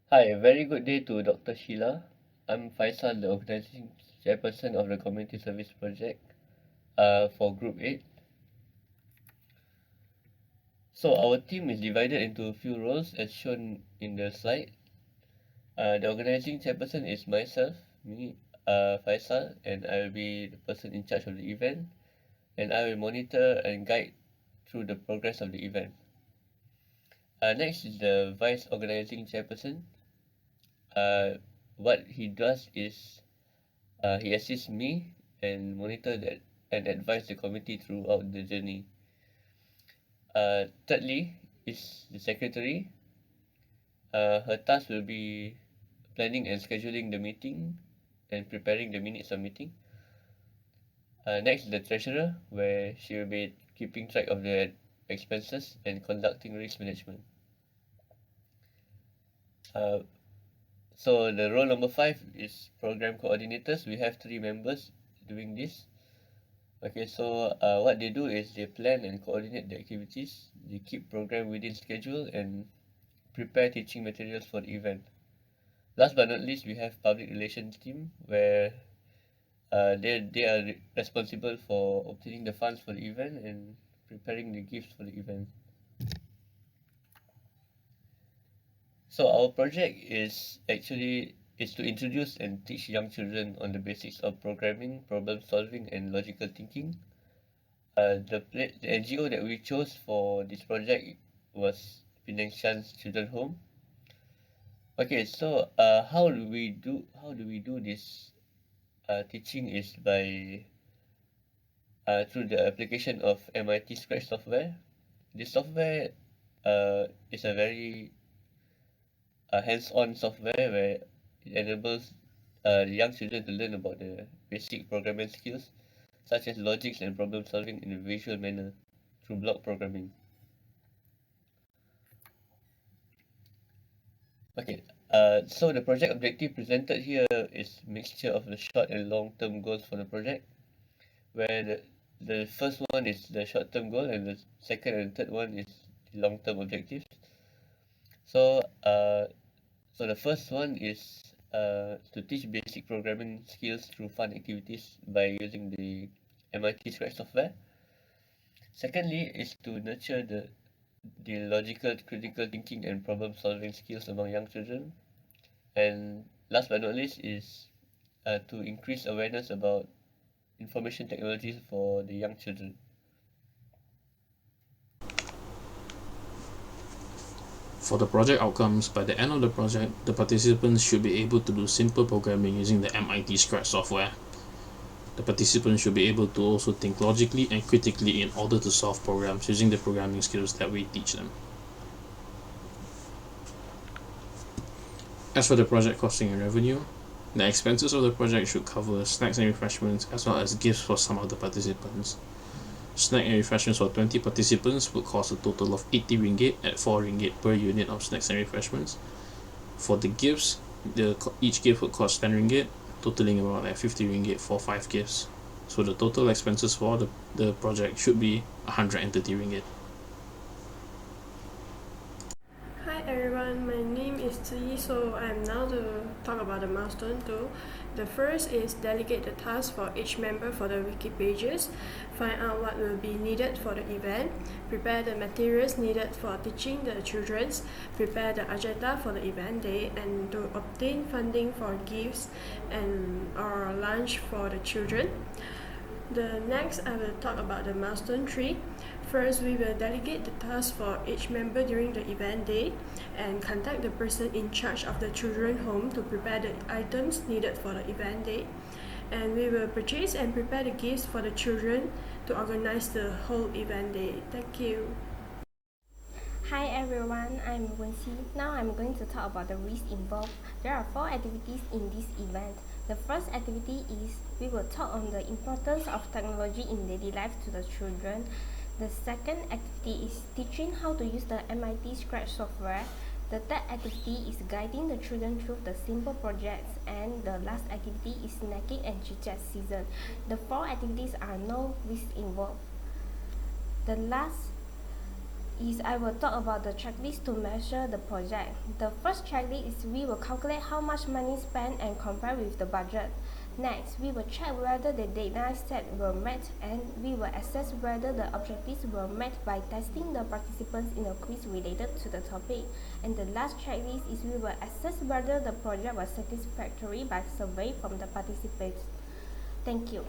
Hi, very good day to Dr. Sheila. I'm Faisal, the organizing chairperson of the Community Service Project for Group 8. So our team is divided into a few roles as shown in the slide. The organizing chairperson is myself, Faisal, and I will be the person in charge of the event, and I will monitor and guide through the progress of the event. Next is the vice organizing chairperson. What he does is he assists me and monitor that and advise the committee throughout the journey. Thirdly is the secretary. Her task will be planning and scheduling the meeting and preparing the minutes of meeting. Next is the treasurer, where she will be keeping track of the expenses and conducting risk management. So the role number 5 is program coordinators. We have 3 members doing this. Okay, so what they do is they plan and coordinate the activities, they keep program within schedule and prepare teaching materials for the event. Last but not least, we have public relations team where they are responsible for obtaining the funds for the event and preparing the gifts for the event. So our project is to introduce and teach young children on the basics of programming, problem solving, and logical thinking. The NGO that we chose for this project was Penang Shan's Children Home. Okay, so how do we do this teaching is by through the application of MIT Scratch software. This software is a very hands-on software where it enables the young children to learn about the basic programming skills such as logics and problem solving in a visual manner through block programming. Okay, so the project objective presented here is mixture of the short and long-term goals for the project, where the first one is the short-term goal and the second and third one is the long-term objectives. So, so the first one is to teach basic programming skills through fun activities by using the MIT Scratch software. Secondly is to nurture the logical, critical thinking and problem solving skills among young children. And last but not least is to increase awareness about information technologies for the young children. For the project outcomes, by the end of the project, the participants should be able to do simple programming using the MIT Scratch software. The participants should be able to also think logically and critically in order to solve programs using the programming skills that we teach them. As for the project costing and revenue, the expenses of the project should cover snacks and refreshments as well as gifts for some of the participants. Snack and refreshments for 20 participants would cost a total of 80 ringgit at 4 ringgit per unit of snacks and refreshments. For the gifts, each gift would cost 10 ringgit, totaling about like 50 ringgit for 5 gifts. So the total expenses for the project should be 130 ringgit. Hi everyone, my name is Zi, so I'm now to talk about the milestone 2. The first is delegate the task for each member for the wiki pages, find out what will be needed for the event, prepare the materials needed for teaching the children, prepare the agenda for the event day, and to obtain funding for gifts and or lunch for the children. The next, I will talk about the milestone 3. First, we will delegate the task for each member during the event day and contact the person in charge of the children home to prepare the items needed for the event day. And we will purchase and prepare the gifts for the children to organize the whole event day. Thank you. Hi everyone, I'm Wenxi. Now I'm going to talk about the risks involved. There are 4 activities in this event. The first activity is we will talk on the importance of technology in daily life to the children. The second activity is teaching how to use the MIT Scratch software. The third activity is guiding the children through the simple projects, and the last activity is snacking and chit-chat season. The 4 activities are no risk involved. The last is I will talk about the checklist to measure the project. The first checklist is we will calculate how much money spent and compare with the budget. Next, we will check whether the deadlines set were met, and we will assess whether the objectives were met by testing the participants in a quiz related to the topic. And the last checklist is we will assess whether the project was satisfactory by survey from the participants. Thank you.